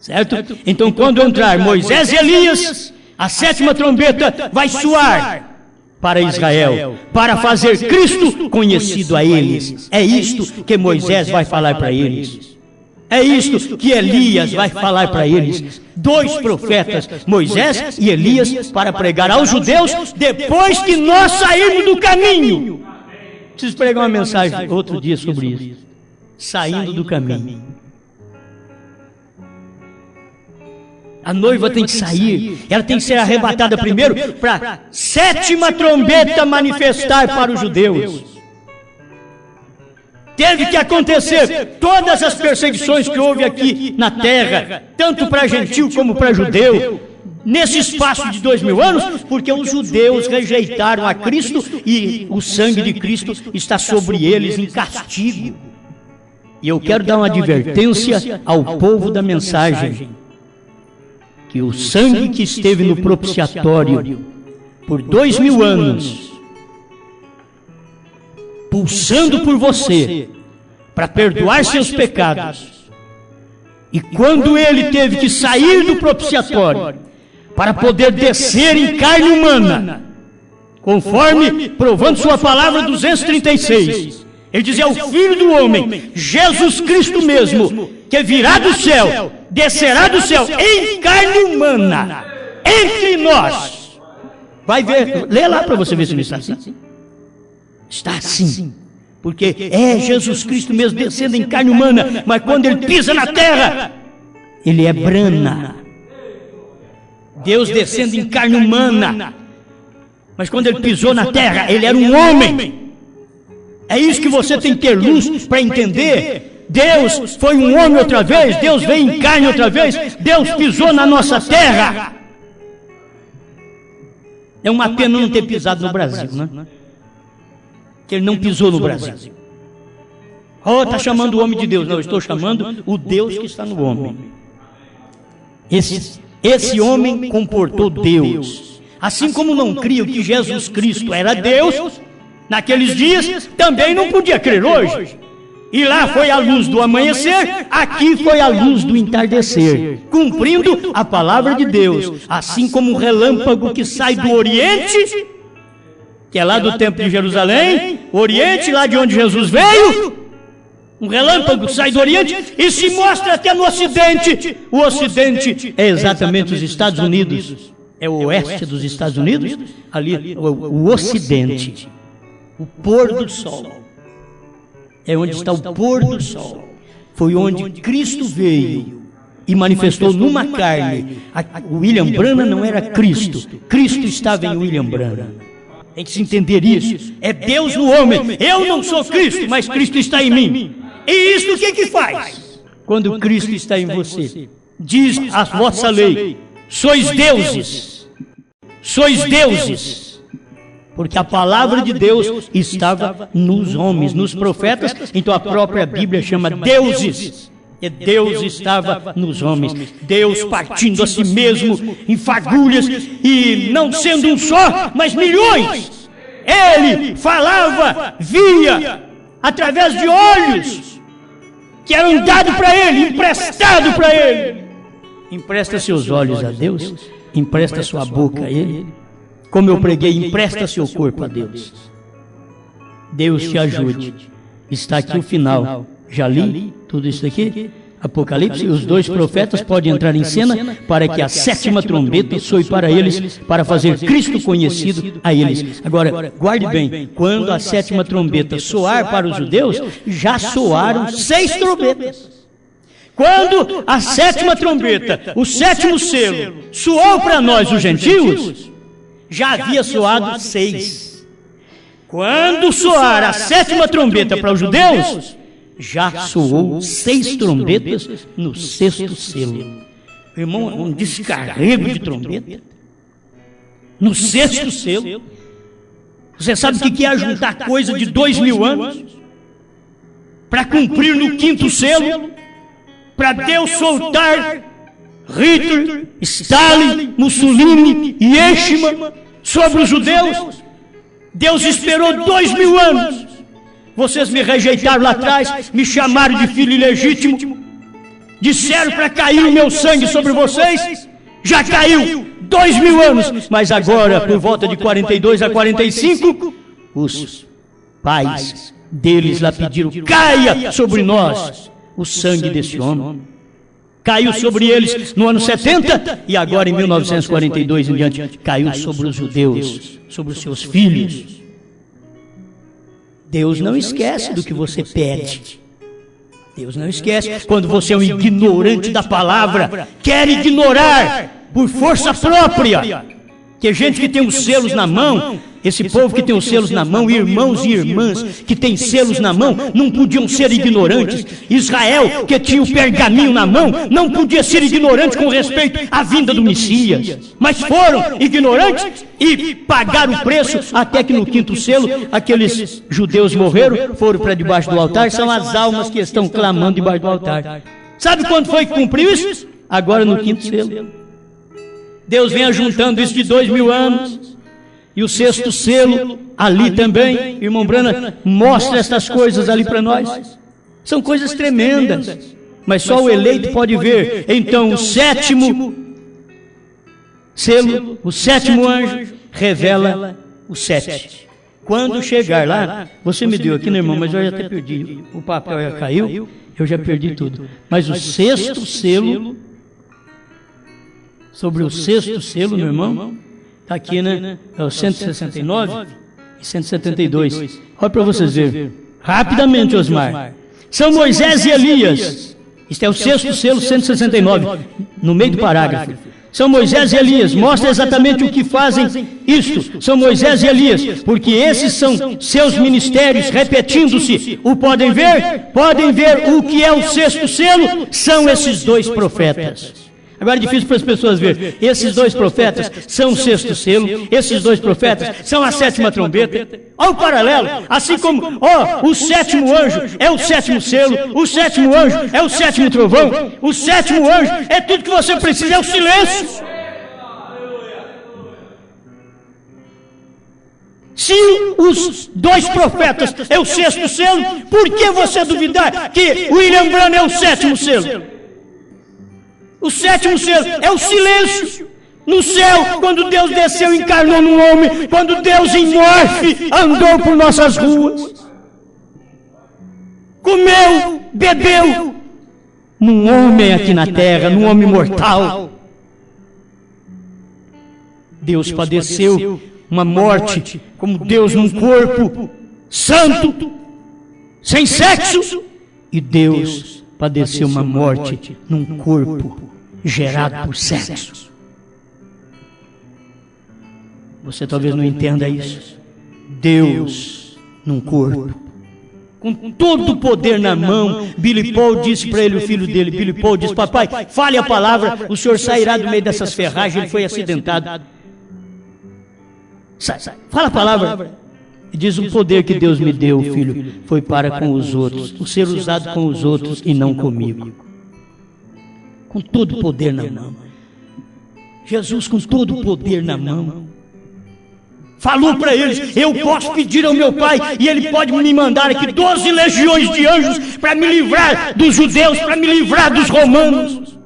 Certo? Então quando entrar Moisés e Elias, a 7ª trombeta vai soar para Israel, para fazer Cristo conhecido a eles. É isto que Moisés vai falar para eles. É isto que Elias vai falar para eles. 2 profetas, Moisés e Elias, para pregar aos judeus depois que nós sairmos do caminho. Preciso pregar uma mensagem outro dia sobre isso. Saindo do caminho. A noiva tem que sair, ela tem que ser arrebatada primeiro, para a 7ª trombeta manifestar para os judeus. Teve que acontecer todas as perseguições que houve aqui na terra, tanto para gentil como para judeu, nesse espaço de 2000 anos, porque os judeus rejeitaram a Cristo e o sangue de Cristo está sobre eles em castigo. E eu quero dar uma advertência ao povo da mensagem, que o sangue que esteve no propiciatório por 2000 anos, pulsando por você, para perdoar seus pecados, e quando ele teve que sair do propiciatório, para poder descer em carne humana, conforme provando sua palavra 236, ele dizia: o Filho do Homem, Jesus Cristo mesmo, que virá do céu, descerá do céu em carne humana, entre nós. Vai ver, lê lá para você ver se não está assim. Está assim, porque é Jesus Cristo mesmo descendo em carne humana, mas quando ele pisa na terra, ele é brana. Deus descendo em carne humana, mas quando ele pisou na terra, ele era um homem. É isso que você tem que ter luz para entender. Deus foi um homem outra vez, Deus veio em carne outra vez, Deus pisou na nossa terra. É uma pena não ter pisado no Brasil, né? Que ele não pisou no Brasil. Oh, está chamando o homem de Deus. Não, eu estou chamando o Deus que está no homem. Esse homem comportou Deus. Assim como não criam que Jesus Cristo era Deus naqueles dias, também não podia crer hoje. E lá foi a luz do amanhecer, aqui foi a luz do entardecer, cumprindo a palavra de Deus. Assim como um relâmpago que sai do Oriente, que é lá do templo de Jerusalém, o Oriente, lá de onde Jesus veio, Um relâmpago sai do Oriente e se mostra até no Ocidente. O Ocidente é exatamente os Estados Unidos. É o oeste dos Estados Unidos, ali o Ocidente. O pôr do sol. É onde está o pôr do sol. Foi onde Cristo veio e manifestou numa carne. O William Branham não era Cristo. Cristo estava em William Branham. Tem que se entender isso. É Deus no homem. Eu não sou Cristo, mas Cristo está em mim. E isso o que faz? Quando Cristo está em você, diz a vossa lei: sois deuses. Sois deuses. Porque a palavra de Deus estava nos homens, nos profetas. Então a própria Bíblia chama deuses. E Deus estava nos homens. Deus partindo a si mesmo em fagulhas e não sendo um só, mas milhões. Ele falava, via, através de olhos que eram dados para ele, emprestado para ele. Empresta seus olhos a Deus, empresta sua boca a ele. Como eu preguei, empresta seu corpo a Deus. Deus te ajude. Está aqui o final. Já li tudo isso aqui? Apocalipse, os dois profetas podem entrar em cena para que a sétima trombeta soe para eles, para fazer Cristo conhecido a eles. Agora, guarde bem, quando a sétima trombeta soar para os judeus, já soaram 6 trombetas. Quando a sétima trombeta, o sétimo selo, soou para nós, os gentios, já havia soado 6. Quando soar a sétima trombeta para os judeus, já soou 6 trombetas no 6º selo. Irmão, um descarrego de trombeta. No 6º selo. Você sabe o que é juntar coisa de 2000 anos? Para cumprir no 5º selo? Para Deus soltar Hitler, Stalin, Mussolini e Eichmann sobre os judeus? Deus esperou 2000 anos. Vocês me rejeitaram lá atrás, me chamaram de filho ilegítimo, disseram para cair o meu sangue sobre vocês, já caiu 2000 anos, mas agora, por volta de 42 a 45, os pais deles lá pediram: caia sobre nós o sangue desse homem. Caiu sobre eles no ano 70 e agora em 1942 em diante, caiu sobre os judeus, sobre os seus filhos. Deus não esquece do que você pede. Deus não esquece. Quando você é um ignorante da palavra, quer ignorar por força própria. Que gente que tem os selos na mão, esse povo que tem os selos na mão, irmãos e irmãs que têm selos na mão, não podiam ser ignorantes. Israel, que tinha o pergaminho na mão, não podia ser ignorante com respeito à vinda do Messias. Mas foram ignorantes e pagaram o preço, até que no 5º selo, aqueles judeus morreram, foram para debaixo do altar. São as almas que estão clamando debaixo do altar. Sabe quando foi que cumpriu isso? Agora no 5º selo. Deus vem ajuntando isso de 2000 anos. E o 6º selo, ali também, irmão Branham, mostra estas coisas ali para nós. São coisas tremendas. Mas só o eleito pode ver. Então, o 7º selo, o 7º anjo, revela o 7. Quando chegar lá, você me deu aqui, né, irmão? Mas eu já até perdi. O papel já caiu, eu já perdi tudo. Mas o 6º selo, sobre o 6º selo, meu irmão, está aqui, né? É o 169 e 172. Olha para vocês verem. Rapidamente, Osmar. São Moisés e Elias. Este é o 6º selo, 169, no meio do parágrafo. São Moisés e Elias. Mostra exatamente o que fazem isto. São Moisés e Elias. Porque esses são seus ministérios repetindo-se. O podem ver? Podem ver o que é o 6º selo? São esses 2 profetas. Agora é difícil para as pessoas ver. Esses 2 profetas são o 6º selo. Esses 2 profetas são a 7ª trombeta. Olha o paralelo. Assim como, o 7º anjo é o 7º selo. O 7º anjo é o 7º trovão. O 7º anjo é tudo que você precisa, é o silêncio. Se os 2 profetas é o 6º selo, por que você duvidar que William Branham é o 7º selo? O 7º selo é o silêncio. No céu, quando Deus desceu e encarnou num homem, quando Deus em morfe andou por nossas ruas, comeu, bebeu, num homem aqui na terra, num homem mortal. Deus padeceu uma morte como Deus num corpo santo, sem sexo, e Deus padeceu uma morte num corpo gerado por sexo. Você talvez não entenda isso. Deus num corpo, com todo o poder na mão. Billy Paul disse para ele, o filho dele, Billy Paul disse: papai, fale a palavra, o senhor sairá do meio dessas ferragens. Ele foi acidentado. Sai, fala a palavra. E diz: o poder que Deus me deu, filho, foi para com os outros, o ser usado com os outros e não comigo. Com todo o poder na mão. Jesus com todo o poder na mão falou para eles: eu posso pedir ao meu pai e ele pode me mandar aqui 12 legiões de anjos para me livrar dos judeus, para me livrar dos romanos,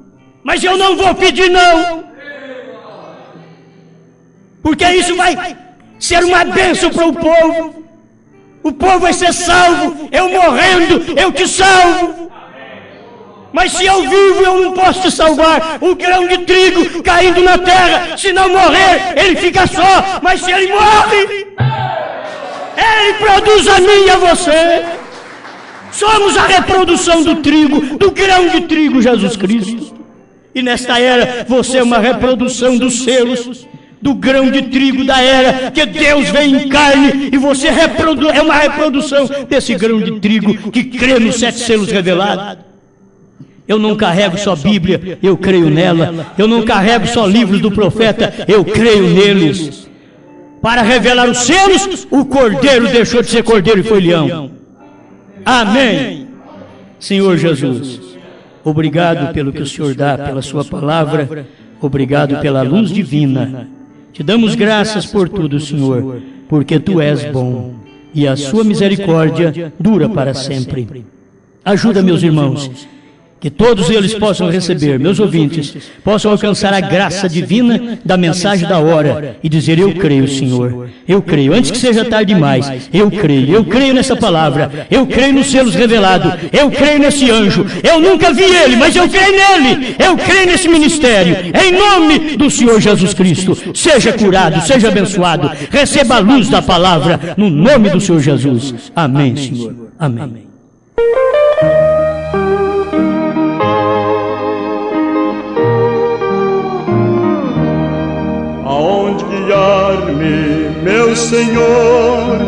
mas eu não vou pedir não, porque isso vai ser uma bênção para o povo vai ser salvo. Eu morrendo, eu te salvo. Mas se eu vivo, eu não posso te salvar. Um grão de trigo caindo na terra, se não morrer, ele fica só. Mas se ele morre, ele produz a mim e a você. Somos a reprodução do trigo, do grão de trigo, Jesus Cristo. E nesta era, você é uma reprodução dos selos, do grão de trigo da era, que Deus vem em carne, e você é uma reprodução desse grão de trigo que crê nos 7 selos revelados. Eu não carrego só Bíblia, eu creio nela. Eu não carrego só livros do profeta, eu creio neles. Para revelar os selos, o cordeiro deixou de ser cordeiro e foi leão. Amém. Senhor Jesus, obrigado pelo que o Senhor dá, pela sua palavra. Obrigado pela luz divina. Te damos graças por tudo, Senhor, porque Tu és bom e a sua misericórdia dura para sempre. Ajuda meus irmãos, que todos eles possam receber, meus ouvintes, possam alcançar a graça divina da mensagem da hora e dizer: eu creio, Senhor, eu creio, antes que seja tarde demais, eu creio nessa palavra, eu creio nos selos revelados, eu creio nesse anjo, eu nunca vi ele, mas eu creio nele, eu creio nesse ministério, em nome do Senhor Jesus Cristo. Seja curado, seja abençoado, receba a luz da palavra, no nome do Senhor Jesus. Amém, Senhor. Amém. Aonde guiar-me, meu Senhor,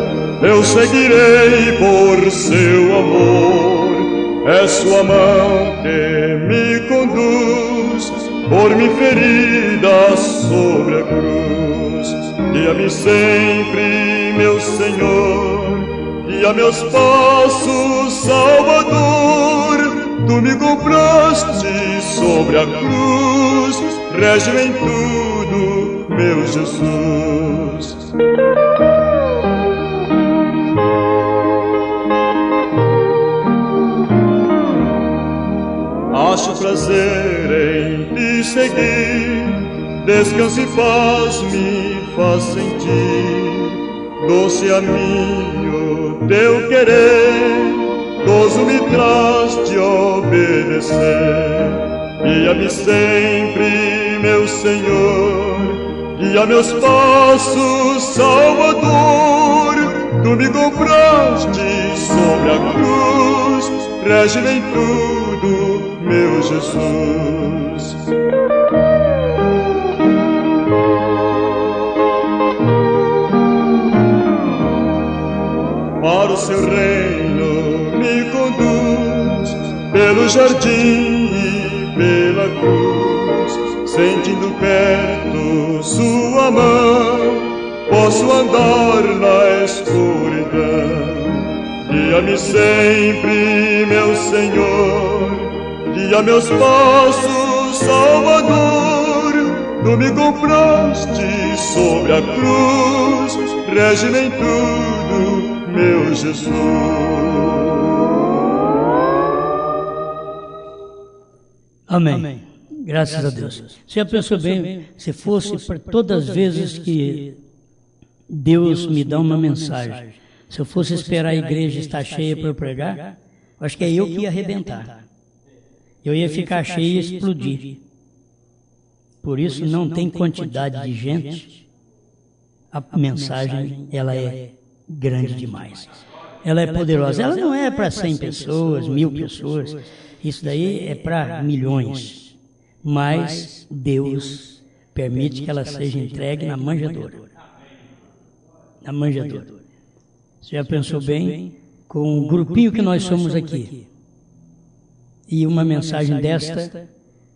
eu seguirei por seu amor. É sua mão que me conduz, por mim ferida sobre a cruz. Guia-me sempre, meu Senhor, guia meus passos, Salvador. Tu me compraste sobre a cruz, rege-me em tudo, meu Jesus. Acho prazer em te seguir, descanso e paz me faz sentir. Doce a mim o teu querer, gozo me traz de obedecer. Guia-me sempre, meu Senhor, guia meus passos, Salvador. Tu me compraste sobre a cruz, rege-me em tudo, meu Jesus. Para o seu reino me conduz, pelo jardim e pela cruz, sentindo perto sua mão, posso andar na escuridão. Guia-me sempre, meu Senhor, guia meus passos, Salvador. Tu me compraste sobre a cruz, rege-me em tudo, meu Jesus. Amém. Graças a Deus. Você já pensou bem, se fosse para todas as vezes que Deus me dá uma mensagem, se eu fosse esperar a igreja estar cheia para eu pregar, Acho que é eu que ia arrebentar. Eu ia ficar cheio e explodir. Por isso não tem quantidade de gente. A mensagem, ela é grande demais. Ela é poderosa. Ela não é para 100 pessoas, 1000 pessoas. Isso daí é para milhões. Mas Deus permite que ela seja entregue na manjedoura. Na manjedoura. Você já pensou bem com o grupinho que nós somos aqui? E uma mensagem desta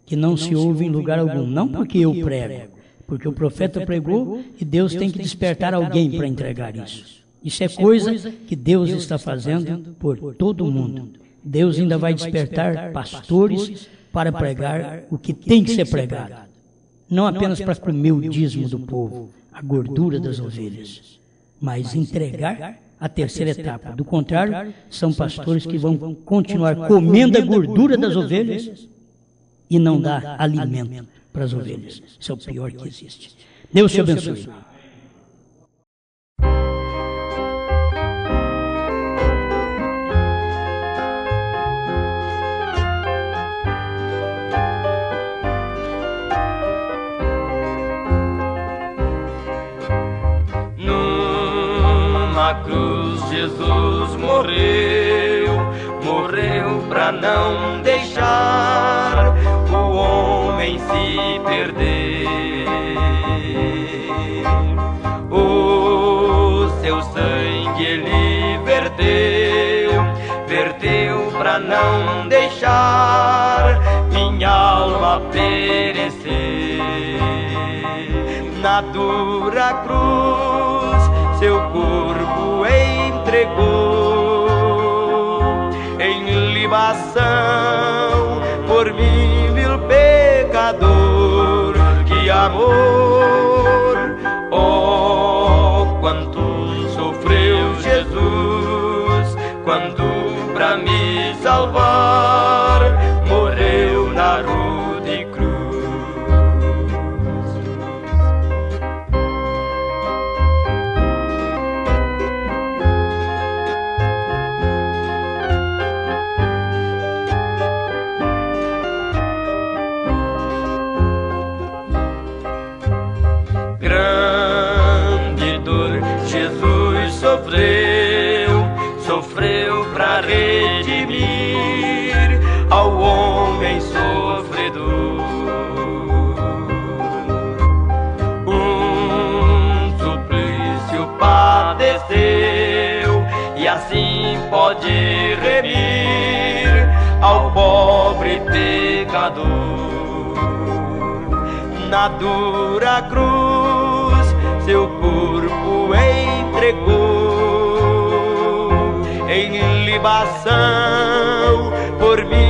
que não se ouve em lugar algum. Não porque eu prego, porque o profeta pregou e Deus tem que despertar alguém para entregar isso. Isso é coisa que Deus está fazendo por todo mundo. Deus ainda vai despertar pastores para pregar o que tem que ser pregado. Não apenas para comer o dízimo do povo, a gordura das ovelhas, mas entregar a terceira etapa. Do contrário, são pastores que vão continuar comendo a gordura das ovelhas e não dar alimento para as ovelhas. Isso é o pior que existe. Deus te abençoe. Na cruz Jesus morreu pra não deixar o homem se perder. O seu sangue ele verteu pra não deixar minha alma perecer. Na dura cruz seu corpo entregou em libação por mim, vil pecador. Que amor, oh, quanto sofreu Jesus quando pra me salvar morreu na rude cruz. Sofreu pra redimir ao homem sofredor. Um suplício padeceu e assim pode remir ao pobre pecador. Na dura cruz seu corpo entregou em libação por mim.